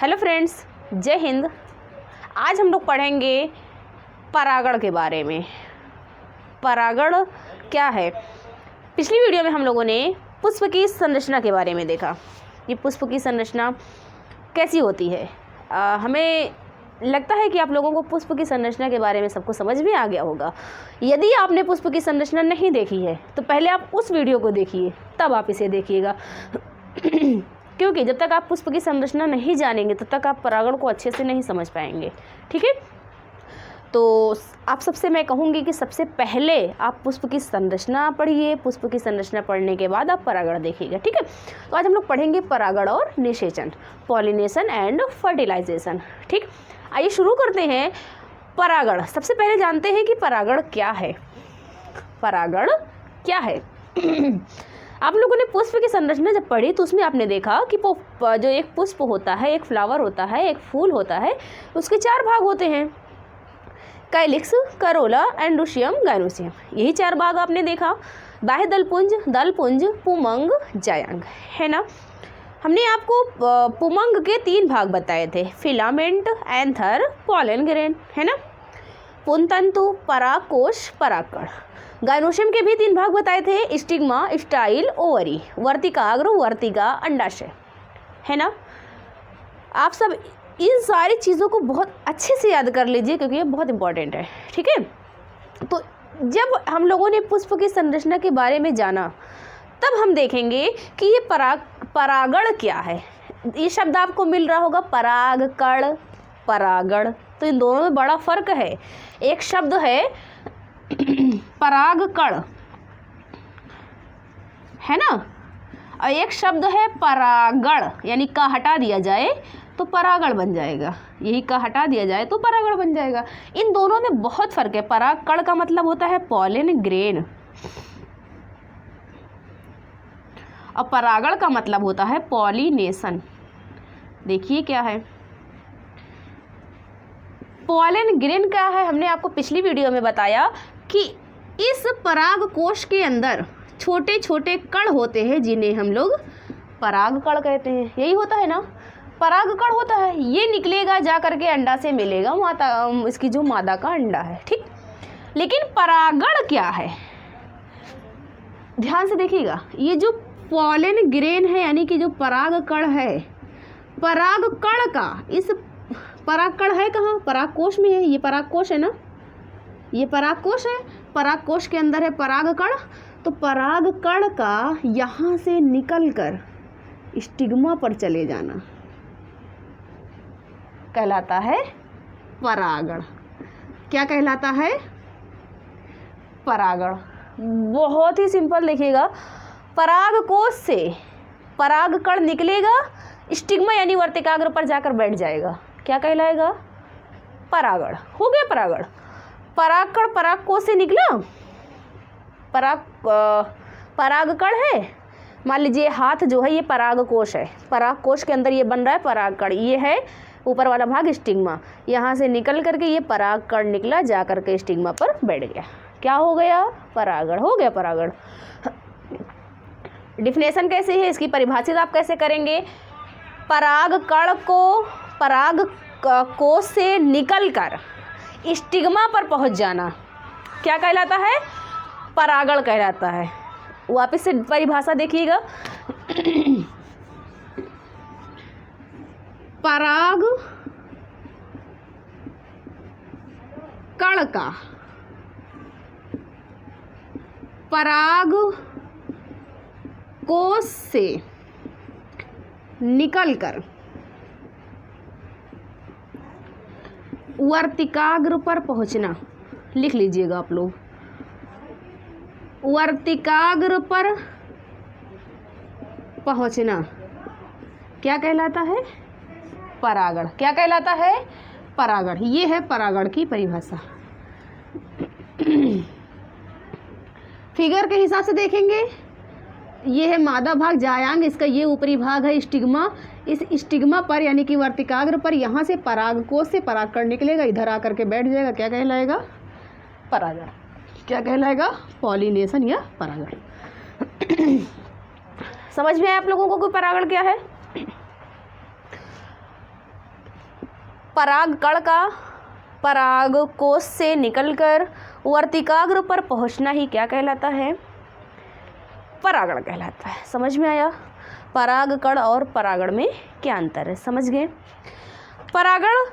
Hello friends, जय हिंद। आज हम लोग पढ़ेंगे परागण के बारे में। परागण क्या है? पिछली वीडियो में हम लोगों ने पुष्प की संरचना के बारे में देखा। ये पुष्प की संरचना कैसी होती है। हमें लगता है कि आप लोगों को पुष्प की संरचना के बारे में सबको समझ में आ गया होगा। यदि आपने पुष्प की संरचना नहीं देखी है तो पहले आप उस वीडियो को देखिए, तब आप इसे देखिएगा। क्योंकि जब तक आप पुष्प की संरचना नहीं जानेंगे तब तक आप परागण को अच्छे से नहीं समझ पाएंगे। ठीक है, तो आप सबसे मैं कहूँगी कि सबसे पहले आप पुष्प की संरचना पढ़िए। पुष्प की संरचना पढ़ने के बाद आप परागण देखिएगा। ठीक है, तो आज हम लोग पढ़ेंगे परागण और निषेचन, पॉलिनेशन एंड फर्टिलाइजेशन। ठीक, आइए शुरू करते हैं। परागण, सबसे पहले जानते हैं कि परागण क्या है। परागण क्या है? आप लोगों ने पुष्प की संरचना जब पढ़ी तो उसमें आपने देखा कि जो एक पुष्प होता है, एक फ्लावर होता है, एक फूल होता है, उसके 4 भाग होते हैं, कैलिक्स, करोला, एंड्रोशियम, गाइनोसियम। यही 4 भाग आपने देखा, बाह्य दलपुंज, पुमंग, जायांग, है ना। हमने आपको पुमंग के 3 भाग बताए थे, फिलामेंट, एंथर, पॉलन ग्रेन, है ना। पुंतंतु, परागकोश, परागकण। गाइनोशियम के भी 3 भाग बताए थे, स्टिग्मा, स्टाइल, ओवरी, वर्तिकाग्र, वर्तिका, अंडाशय, है ना। आप सब इन सारी चीज़ों को बहुत अच्छे से याद कर लीजिए क्योंकि ये बहुत इंपॉर्टेंट है। ठीक है, तो जब हम लोगों ने पुष्प की संरचना के बारे में जाना तब हम देखेंगे कि ये परागण क्या है। ये शब्द आपको मिल रहा होगा, परागकण, परागण, तो इन दोनों में बड़ा फर्क है। एक शब्द है परागकण, है ना, और एक शब्द है परागण, यानी का हटा दिया जाए तो परागण बन जाएगा, यही का हटा दिया जाए तो परागण बन जाएगा। इन दोनों में बहुत फर्क है। परागकण का मतलब होता है पॉलन ग्रेन और परागण का मतलब होता है पॉलिनेशन। देखिए क्या है पॉलन ग्रेन क्या है। हमने आपको पिछली वीडियो में बताया कि इस पराग कोश के अंदर छोटे छोटे कण होते हैं जिन्हें हम लोग परागकण कहते हैं। यही होता है ना, परागकण होता है। ये निकलेगा जा करके अंडा से मिलेगा माता, इसकी जो मादा का अंडा है। ठीक, लेकिन परागण क्या है, ध्यान से देखिएगा। ये जो पॉलन ग्रेन है यानी कि जो परागकण है, परागकण का इस परागकण है कहाँ? परागकोश में है। ये परागकोश है ना, ये परागकोश है। परागकोश के अंदर है परागकण। तो परागकण का यहाँ से निकलकर स्टिग्मा पर चले जाना कहलाता है परागण। क्या कहलाता है? परागण। बहुत ही सिंपल देखिएगा, परागकोश से परागकण निकलेगा, स्टिग्मा यानी वर्तिकाग्र पर जाकर बैठ जाएगा। क्या कहलाएगा? परागण। हो गया परागण। परागकण परागकोश से निकला, परागकण है। मान लीजिए हाथ जो है ये परागकोश है, परागकोश के अंदर ये बन रहा है परागकण, ये है ऊपर वाला भाग स्टिग्मा। यहाँ से निकल करके ये परागकण निकला, जा करके स्टिग्मा पर बैठ गया। क्या हो गया? परागण। हो गया परागण। डिफिनेशन कैसे है, इसकी परिभाषित आप कैसे करेंगे? परागकण को परागकोश से निकलकर स्टिग्मा पर पहुंच जाना क्या कहलाता है? परागण कहलाता है। वापस से परिभाषा देखिएगा, पराग कण का पराग कोश से निकलकर वर्तिकाग्र पर पहुंचना। लिख लीजिएगा आप लोग, वर्तिकाग्र पर पहुंचना क्या कहलाता है? परागण। क्या कहलाता है? परागण। ये है परागण की परिभाषा। फिगर के हिसाब से देखेंगे, ये है मादा भाग जायांग, इसका ये ऊपरी भाग है स्टिग्मा। इस स्टिग्मा पर यानी कि वर्तिकाग्र पर यहाँ से परागकोश से परागकण निकलेगा, इधर आकर के बैठ जाएगा। क्या कहलाएगा? परागण। क्या कहलाएगा? पॉलिनेशन या परागण। समझ में आया आप लोगों को कि परागण क्या है? परागकण का पराग कोश से निकलकर वर्तिकाग्र पर पहुंचना ही क्या कहलाता है? परागण कहलाता है। समझ में आया? परागकण और परागण में क्या अंतर है, समझ गए? परागण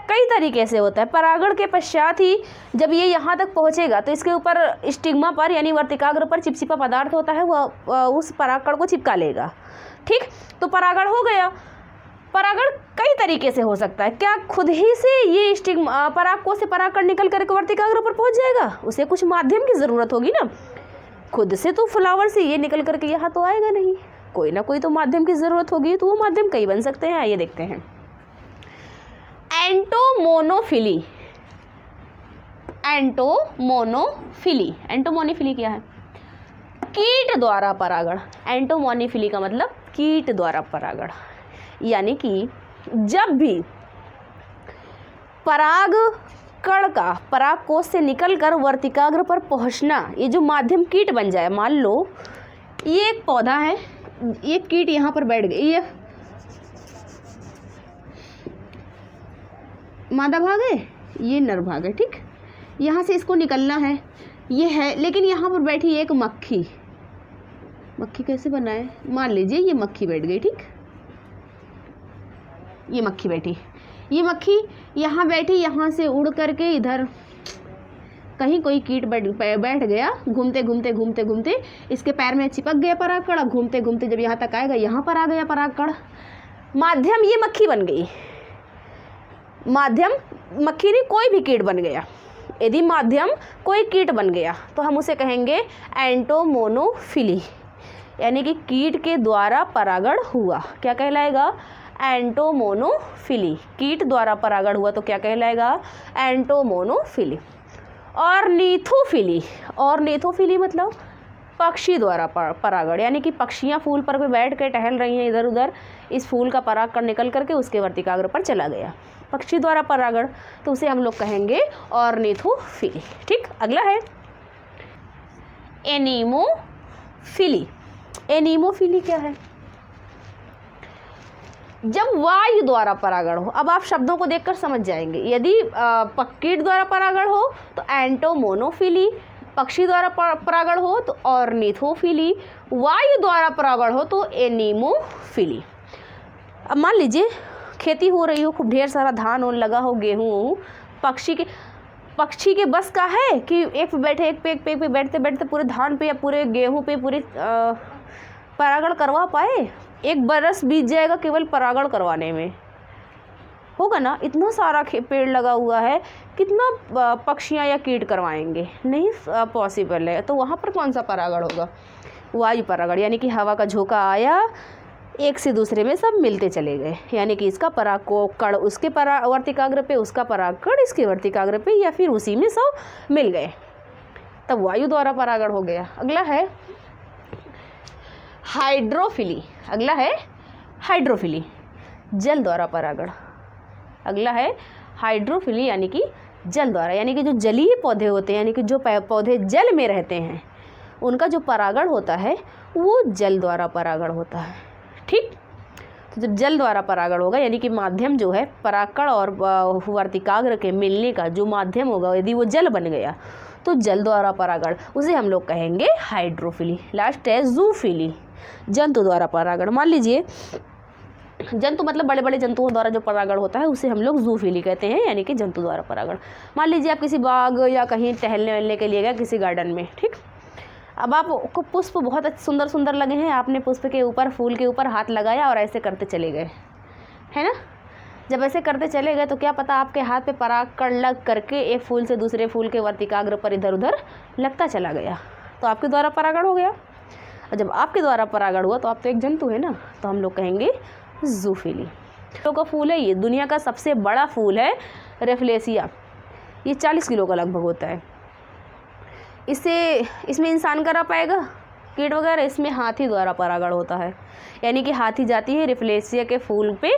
कई तरीके से होता है। परागण के पश्चात ही जब ये यहाँ तक पहुँचेगा तो इसके ऊपर स्टिग्मा पर यानी वर्तिकाग्र पर चिपचिपा पदार्थ होता है, वह उस परागकण को चिपका लेगा। ठीक, तो परागण हो गया। परागण कई तरीके से हो सकता है। क्या खुद ही से ये स्टिग्मा परागकोश से परागकण निकल करके वर्तिकाग्र पर पहुँच जाएगा? उसे कुछ माध्यम की ज़रूरत होगी ना। खुद से तो फ्लावर से ये निकल करके यहाँ तो आएगा नहीं, कोई ना कोई तो माध्यम की ज़रूरत होगी। तो वो माध्यम कई बन सकते हैं, आइए देखते हैं। एंटोमोनोफिली। एंटोमोनोफिली, एंटोमोनोफिली क्या है? कीट द्वारा परागण। एंटोमोनोफिली का मतलब कीट द्वारा परागण, यानी कि जब भी परागकण का परागकोश से निकलकर वर्तिकाग्र पर पहुंचना, ये जो माध्यम कीट बन जाए। मान लो ये एक पौधा है, ये कीट यहाँ पर बैठ गई, ये मादा भाग है, ये नर भाग है। ठीक, यहाँ से इसको निकलना है, ये है, लेकिन यहाँ पर बैठी एक मक्खी। मक्खी कैसे बनाए? मान लीजिए ये मक्खी बैठ गई। ठीक, ये मक्खी बैठी, ये मक्खी यहाँ बैठी, यहाँ से उड़ करके इधर कहीं कोई कीट बैठ गया, घूमते घूमते घूमते घूमते इसके पैर में चिपक गया परागकण। घूमते घूमते जब यहाँ तक आएगा, यहाँ पर आ गया परागकण। माध्यम ये मक्खी बन गई। माध्यम मक्खी नहीं, कोई भी कीट बन गया। यदि माध्यम कोई कीट बन गया तो हम उसे कहेंगे एंटोमोनोफिली, यानी कि कीट के द्वारा परागण हुआ। क्या कहलाएगा? एंटोमोनोफिली। कीट द्वारा परागण हुआ तो क्या कहलाएगा? एंटोमोनोफिली। ऑर्निथोफिली। ऑर्निथोफिली मतलब पक्षी द्वारा परागण, यानी कि पक्षियाँ फूल पर बैठ कर टहल रही हैं इधर उधर, इस फूल का परागकण निकल करके उसके वर्तिकाग्र पर चला गया, पक्षी द्वारा परागण, तो उसे हम लोग कहेंगे ऑर्निथोफिली। ठीक, अगला है एनीमोफिली। एनीमोफिली क्या है? जब वायु द्वारा परागण हो। अब आप शब्दों को देखकर समझ जाएंगे। यदि कीट द्वारा परागण हो तो एंटोमोनोफिली, पक्षी द्वारा परागण हो तो ऑर्निथोफिली, वायु द्वारा परागण हो तो एनीमोफिली। अब मान लीजिए खेती हो रही हो, खूब ढेर सारा धान और लगा हो, गेहूँ, पक्षी के बस का है कि एक पे बैठे, एक पे बैठते बैठते पूरे धान पे या पूरे गेहूँ पे पूरे परागण करवा पाए? एक बरस बीत जाएगा केवल परागण करवाने में, होगा ना? इतना सारा पेड़ लगा हुआ है, कितना पक्षियाँ या कीट करवाएंगे? नहीं पॉसिबल है। तो वहाँ पर कौन सा परागण होगा? वायु परागण, यानी कि हवा का झोंका आया, एक से दूसरे में सब मिलते चले गए, यानी कि इसका परागकण उसके वर्तिकाग्र पे, उसका परागकण इसके वर्तिकाग्र पे, या फिर उसी में सब मिल गए, तब वायु द्वारा परागण हो गया। अगला है हाइड्रोफिली। अगला है हाइड्रोफिली, जल द्वारा परागण। अगला है हाइड्रोफिली, यानी कि जल द्वारा, यानी कि जो जलीय पौधे होते हैं, यानी कि जो पौधे जल में रहते हैं, उनका जो परागण होता है वो जल द्वारा परागण होता है। ठीक, तो जब जल द्वारा परागण होगा, यानी कि माध्यम जो है परागकण और वर्तिकाग्र के मिलने का जो माध्यम होगा, यदि वो जल बन गया तो जल द्वारा परागण, उसे हम लोग कहेंगे हाइड्रोफिली। लास्ट है जूफिली, जंतु द्वारा परागण। मान लीजिए जंतु मतलब बड़े बड़े जंतुओं द्वारा जो परागण होता है उसे हम लोग जूफिली कहते हैं, यानी कि जंतु द्वारा परागण। मान लीजिए आप किसी बाग या कहीं टहलने वहलने के लिए गए, किसी गार्डन में। ठीक, अब आपको पुष्प बहुत सुंदर सुंदर लगे हैं, आपने पुष्प के ऊपर, फूल के ऊपर हाथ लगाया और ऐसे करते चले गए, है ना? जब ऐसे करते चले गए तो क्या पता आपके हाथ पे परागकण लग करके एक फूल से दूसरे फूल के वर्तिकाग्र पर इधर उधर लगता चला गया, तो आपके द्वारा परागण हो गया। और जब आपके द्वारा परागण हुआ तो आप तो एक जंतु है ना, तो हम लोग कहेंगे जूफिली। किलो का फूल है, ये दुनिया का सबसे बड़ा फूल है रेफलेसिया, ये 40 किलो का लगभग होता है। इसमें इंसान कर पाएगा कीट वगैरह? इसमें हाथी द्वारा परागण होता है, यानी कि हाथी जाती है रेफलेसिया के फूल पे,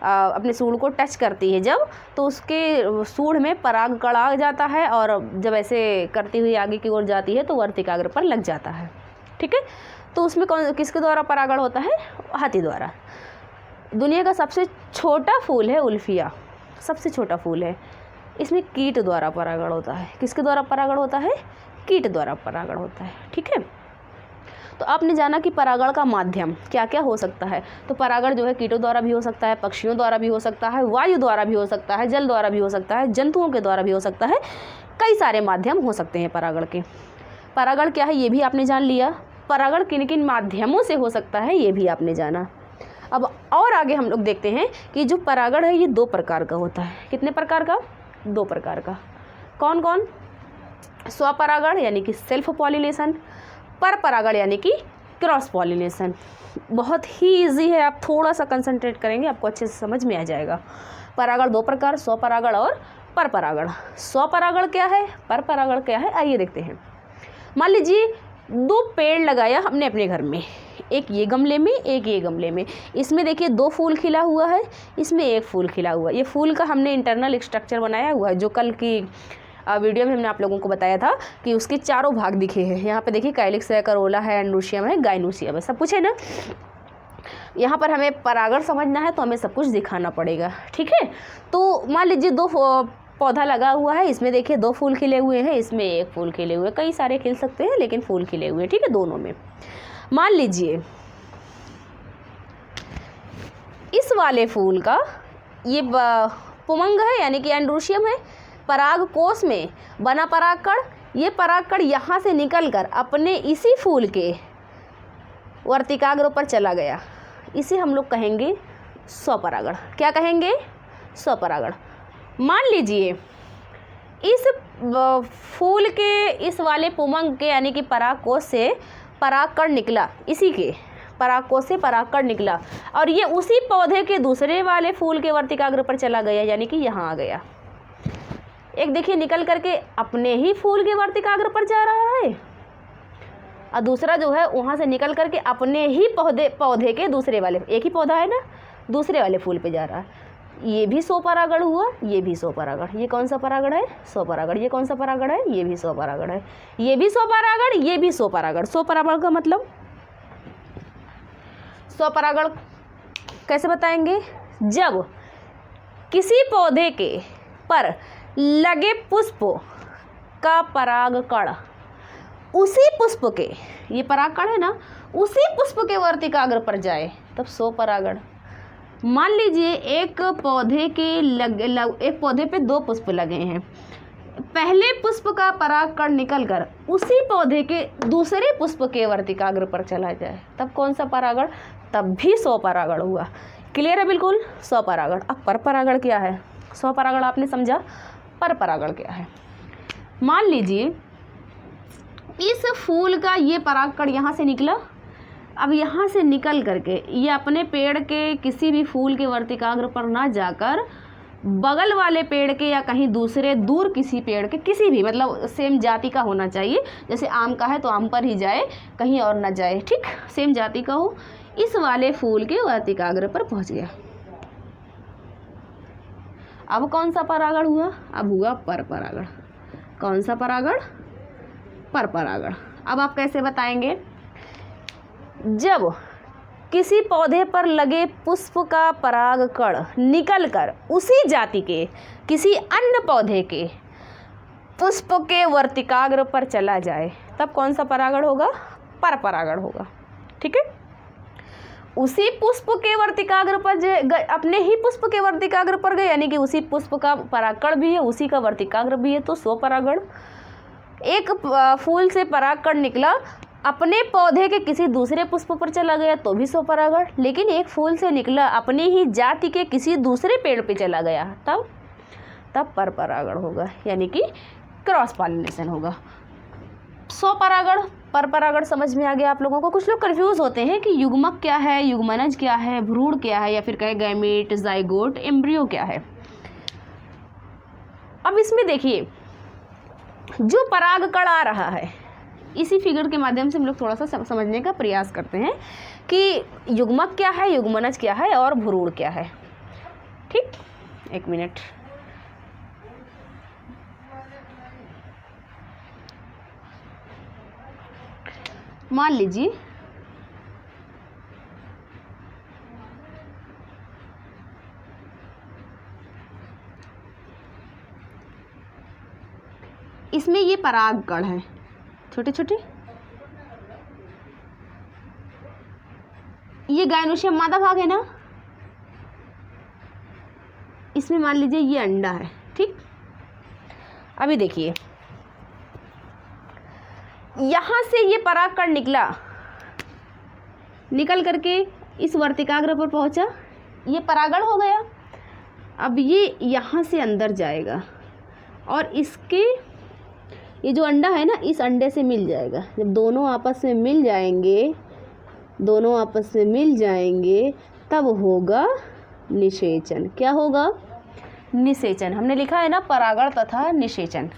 अपने सूंड को टच करती है जब, तो उसके सूंड में परागकण आ जाता है, और जब ऐसे करती हुई आगे की ओर जाती है तो वर्तिकाग्र पर लग जाता है। ठीक है, तो उसमें किसके द्वारा परागण होता है? हाथी द्वारा। दुनिया का सबसे छोटा फूल है उल्फिया, सबसे छोटा फूल है, इसमें कीट द्वारा परागण होता है। किसके द्वारा परागण होता है? कीट द्वारा परागण होता है। ठीक है, तो आपने जाना कि परागण का माध्यम क्या क्या हो सकता है। तो परागण जो है कीटों द्वारा भी हो सकता है, पक्षियों द्वारा भी हो सकता है, वायु द्वारा भी हो सकता है, जल द्वारा भी हो सकता है, जंतुओं के द्वारा भी हो सकता है। कई सारे माध्यम हो सकते हैं परागण के। परागण क्या है ये भी आपने जान लिया। परागण किन किन माध्यमों से हो सकता है ये भी आपने जाना। अब और आगे हम लोग देखते हैं कि जो परागण है ये 2 प्रकार का होता है। कितने प्रकार का? 2 प्रकार का। कौन कौन? स्वपरागण यानी कि सेल्फ पॉलिनेशन, पर परागण यानी कि क्रॉस पॉलिनेशन। बहुत ही इजी है, आप थोड़ा सा कंसंट्रेट करेंगे आपको अच्छे से समझ में आ जाएगा। परागण 2 प्रकार, स्वपरागण और पर परागण। स्वपरागण क्या है, पर परागण क्या है, आइए देखते हैं। मान लीजिए 2 पेड़ लगाया हमने अपने घर में, एक ये गमले में, एक ये गमले में। इसमें देखिए 2 फूल खिला हुआ है, इसमें 1 फूल खिला हुआ है। ये फूल का हमने इंटरनल स्ट्रक्चर बनाया हुआ है, जो कल की वीडियो में हमने आप लोगों को बताया था कि उसके चारों भाग दिखे हैं। यहाँ पे देखिए कैलिक्स है, करोला है, एंड्रोशियम है, गाइनोसियम है, सब कुछ है ना। यहाँ पर हमें परागण समझना है तो हमें सब कुछ दिखाना पड़ेगा। ठीक है, तो मान लीजिए 2 पौधा लगा हुआ है, इसमें देखिए 2 फूल खिले हुए हैं, इसमें 1 फूल खिले हुए हैं। कई सारे खिल सकते हैं लेकिन फूल खिले हुए हैं। ठीक है, दोनों में। मान लीजिए इस वाले फूल का ये पुमंग है यानी कि एंड्रोशियम है, पराग कोश में बना परागकण। ये परागकण यहाँ से निकलकर अपने इसी फूल के वर्तिकाग्र पर चला गया, इसे हम लोग कहेंगे स्वपरागण। क्या कहेंगे? स्वपरागण। मान लीजिए इस फूल के इस वाले पुमंग के यानी कि परागकोश से परागकण निकला, इसी के परागकोश से परागकण निकला और ये उसी पौधे के दूसरे वाले फूल के वर्तिकाग्र पर चला गया, यानी कि यहाँ आ गया। एक देखिए निकल करके अपने ही फूल के वर्तिकाग्र पर जा रहा है और दूसरा जो है वहाँ से निकल करके अपने ही पौधे के दूसरे वाले, एक ही पौधा है ना, दूसरे वाले फूल पे जा रहा है। ये भी स्वपरागण हुआ, ये भी स्वपरागण। ये कौन सा परागण है? स्वपरागण। ये कौन सा परागण है? ये भी स्वपरागण है। ये भी स्वपरागण, ये भी स्वपरागण। स्वपरागण का मतलब, स्वपरागण कैसे बताएंगे? जब किसी पौधे के पर लगे पुष्प का परागकण उसी पुष्प के, ये परागकण है ना, उसी पुष्प के वर्तिकाग्र पर जाए तब स्वपरागण। मान लीजिए एक पौधे के एक पौधे पे 2 पुष्प लगे हैं, पहले पुष्प का परागकण निकलकर उसी पौधे के दूसरे पुष्प के वर्तिकाग्र पर चला जाए तब कौन सा परागण? तब भी स्वपरागण हुआ। क्लियर है बिल्कुल? स्वपरागण। अब परपरागण क्या है? स्वपरागण आपने समझा, परपरागण क्या है? मान लीजिए इस फूल का ये परागकण यहाँ से निकला, अब यहाँ से निकल करके ये अपने पेड़ के किसी भी फूल के वर्तिकाग्र पर ना जाकर बगल वाले पेड़ के या कहीं दूसरे दूर किसी पेड़ के, किसी भी मतलब सेम जाति का होना चाहिए, जैसे आम का है तो आम पर ही जाए, कहीं और ना जाए। ठीक, सेम जाति का हो, इस वाले फूल के वर्तिकाग्र पर पहुँच गया। अब कौन सा परागण हुआ? अब हुआ परपरागण। कौन सा परागण? परपरागण। अब आप कैसे बताएंगे? जब किसी पौधे पर लगे पुष्प का परागकण निकलकर उसी जाति के किसी अन्य पौधे के पुष्प के वर्तिकाग्र पर चला जाए तब कौन सा परागण होगा? परपरागण होगा। ठीक है, उसी पुष्प के वर्तिकाग्र पर अपने ही पुष्प के वर्तिकाग्र पर गए, यानी कि उसी पुष्प का परागकण भी है, उसी का वर्तिकाग्र भी है, तो स्वपरागण। एक फूल से परागकण निकला, अपने पौधे के किसी दूसरे पुष्प पर चला गया तो भी स्वपरागण। लेकिन एक फूल से निकला, अपने ही जाति के किसी दूसरे पेड़ पे चला गया तब परपरागण होगा, यानी कि क्रॉस पॉलिनेशन होगा। स्वपरागण परपरागण समझ में आ गया आप लोगों को? कुछ लोग कंफ्यूज होते हैं कि युग्मक क्या है, युग्मनज क्या है, भ्रूण क्या है, या फिर कहे गैमेट, जाइगोट, एम्ब्रियो क्या है। अब इसमें देखिए जो परागकण आ रहा है, इसी फिगर के माध्यम से हम लोग थोड़ा सा समझने का प्रयास करते हैं कि युग्मक क्या है, युग्मनज क्या है और भ्रूण क्या है। ठीक, 1 मिनट। मान लीजिए इसमें ये परागकण है छोटे छोटे, ये गायनोशियम मादा भाग है ना, इसमें मान लीजिए ये अंडा है। ठीक, अभी देखिए यहाँ से ये परागकण निकल करके इस वर्तिकाग्र पर पहुँचा, ये परागण हो गया। अब ये यहाँ से अंदर जाएगा और इसके ये जो अंडा है ना, इस अंडे से मिल जाएगा। जब दोनों आपस में मिल जाएंगे तब होगा निषेचन। क्या होगा? निषेचन। हमने लिखा है ना परागण तथा निषेचन।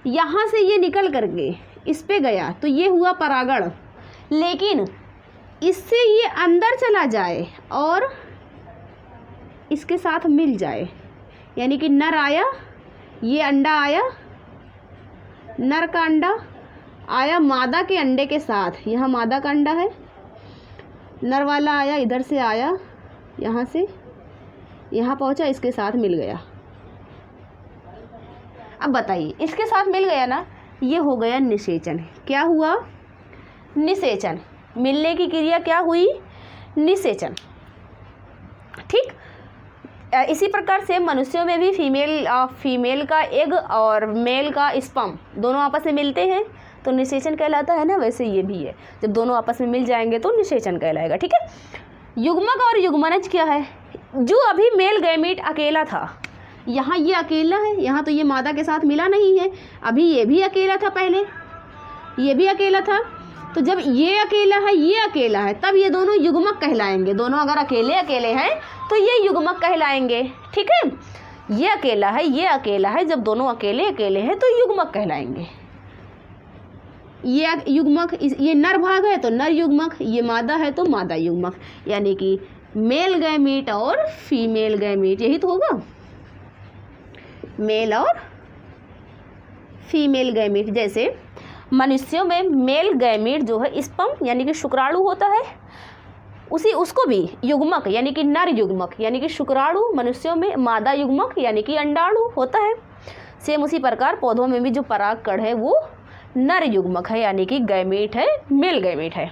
यहाँ से ये निकल करके इस पे गया तो ये हुआ परागण, लेकिन इससे ये अंदर चला जाए और इसके साथ मिल जाए, यानी कि नर आया, ये अंडा आया, नर का अंडा आया मादा के अंडे के साथ, यहाँ मादा का अंडा है, नर वाला आया, इधर से आया, यहाँ से यहाँ पहुँचा, इसके साथ मिल गया। अब बताइए, इसके साथ मिल गया ना, ये हो गया निषेचन। क्या हुआ? निषेचन। मिलने की क्रिया क्या हुई? निषेचन। ठीक, इसी प्रकार से मनुष्यों में भी फीमेल का एग और मेल का स्पर्म दोनों आपस में मिलते हैं तो निषेचन कहलाता है ना, वैसे ये भी है। जब दोनों आपस में मिल जाएंगे तो निषेचन कहलाएगा। ठीक है, युग्मक और युग्मनज क्या है? जो अभी मेल गैमीट अकेला था, यहाँ ये अकेला है, यहाँ तो ये मादा के साथ मिला नहीं है, अभी ये भी अकेला था, पहले ये भी अकेला था, तो जब ये अकेला है, ये अकेला है, तब ये दोनों युग्मक कहलाएंगे। दोनों अगर अकेले अकेले हैं तो ये युग्मक कहलाएंगे। ठीक है, ये अकेला है, ये अकेला है, जब दोनों अकेले अकेले हैं तो युग्मक कहलाएंगे। ये युग्मक, ये नर भाग है तो नर युग्मक, ये मादा है तो मादा युग्मक, यानी कि मेल गैमीट और फीमेल गैमीट, यही तो होगा, मेल और फीमेल गैमीट। जैसे मनुष्यों में मेल गैमीट जो है स्पर्म यानी कि शुक्राणु होता है, उसको भी युग्मक यानी कि नर युग्मक यानी कि शुक्राणु, मनुष्यों में मादा युग्मक यानी कि अंडाणु होता है। सेम उसी प्रकार पौधों में भी जो परागकण है वो नर युग्मक है यानी कि गैमीट है, मेल गैमीट है।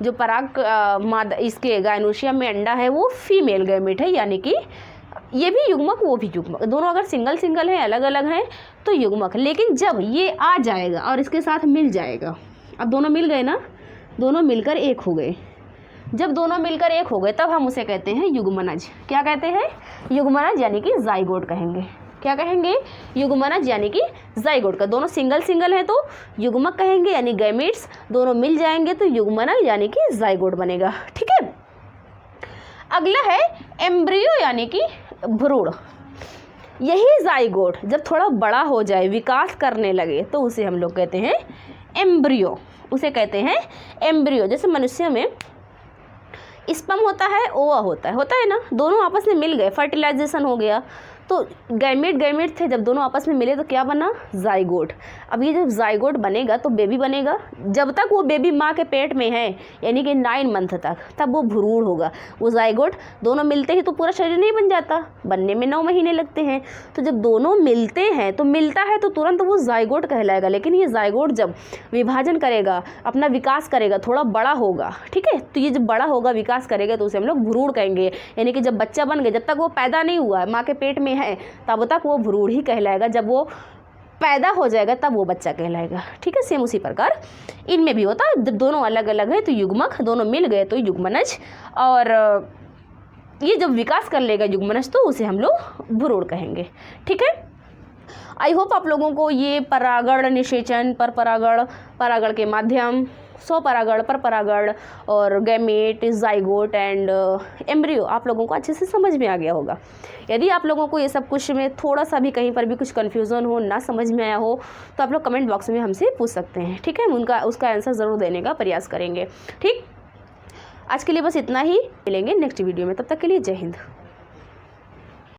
जो पराग मादा इसके गायनोशियम में अंडा है वो फीमेल गैमीट है, यानी कि ये भी युग्मक वो भी युग्मक, दोनों अगर सिंगल सिंगल हैं, अलग अलग हैं तो युग्मक। लेकिन जब ये आ जाएगा और इसके साथ मिल जाएगा, अब दोनों मिल गए ना, दोनों मिलकर एक हो गए, जब दोनों मिलकर एक हो गए तब हम उसे कहते हैं युग्मनज। क्या कहते हैं? युग्मनज यानी कि जाइगोट कहेंगे। क्या कहेंगे? युग्मनज यानी कि जाइगोट का। दोनों सिंगल सिंगल हैं तो युग्मक कहेंगे यानी गैमीट्स, दोनों मिल जाएंगे तो युग्मनज यानी कि जाइगोट बनेगा। ठीक है, अगला है एम्ब्रियो यानी कि भ्रूण। यही जाइगोट जब थोड़ा बड़ा हो जाए, विकास करने लगे, तो उसे हम लोग कहते हैं एम्ब्रियो, उसे कहते हैं एम्ब्रियो। जैसे मनुष्य में स्पर्म होता है, ओवा होता है ना, दोनों आपस में मिल गए, फर्टिलाइजेशन हो गया, तो गैमीट थे, जब दोनों आपस में मिले तो क्या बना? जाइगोट। अब ये जब जाइगोट बनेगा तो बेबी बनेगा। जब तक वो बेबी माँ के पेट में है यानी कि 9 मंथ तक, तब वो भ्रूण होगा। वो जाइगोट दोनों मिलते ही तो पूरा शरीर नहीं बन जाता, बनने में 9 महीने लगते हैं। तो जब दोनों मिलते हैं तो मिलता है तो तुरंत वो जाइगोट कहलाएगा। लेकिन ये जाइगोट जब विभाजन करेगा, अपना विकास करेगा, थोड़ा बड़ा होगा, ठीक है, तो ये जब बड़ा होगा, विकास करेगा, तो उसे हम लोग भ्रूण कहेंगे। यानी कि जब बच्चा बन गया, जब तक वो पैदा नहीं हुआ है, माँ के पेट में है, तब तक वो भ्रूण ही कहलाएगा। जब वो पैदा हो जाएगा तब वो बच्चा कहलाएगा। ठीक है, सेम उसी प्रकार इनमें भी होता है। जब दोनों अलग अलग है तो युग्मक, दोनों मिल गए तो युग्मनज, और ये जब विकास कर लेगा युग्मनज तो उसे हम लोग भ्रूण कहेंगे। ठीक है, आई होप आप लोगों को ये परागण, निषेचन, पर परागण, परागण के माध्यम, स्वपरागण, पर परागण और गैमेट, जाइगोट एंड एम्ब्रियो आप लोगों को अच्छे से समझ में आ गया होगा। यदि आप लोगों को ये सब कुछ में थोड़ा सा भी कहीं पर भी कुछ कन्फ्यूज़न हो, ना समझ में आया हो, तो आप लोग कमेंट बॉक्स में हमसे पूछ सकते हैं। ठीक है, हम उसका आंसर ज़रूर देने का प्रयास करेंगे। ठीक, आज के लिए बस इतना ही, मिलेंगे नेक्स्ट वीडियो में, तब तक के लिए जय हिंद।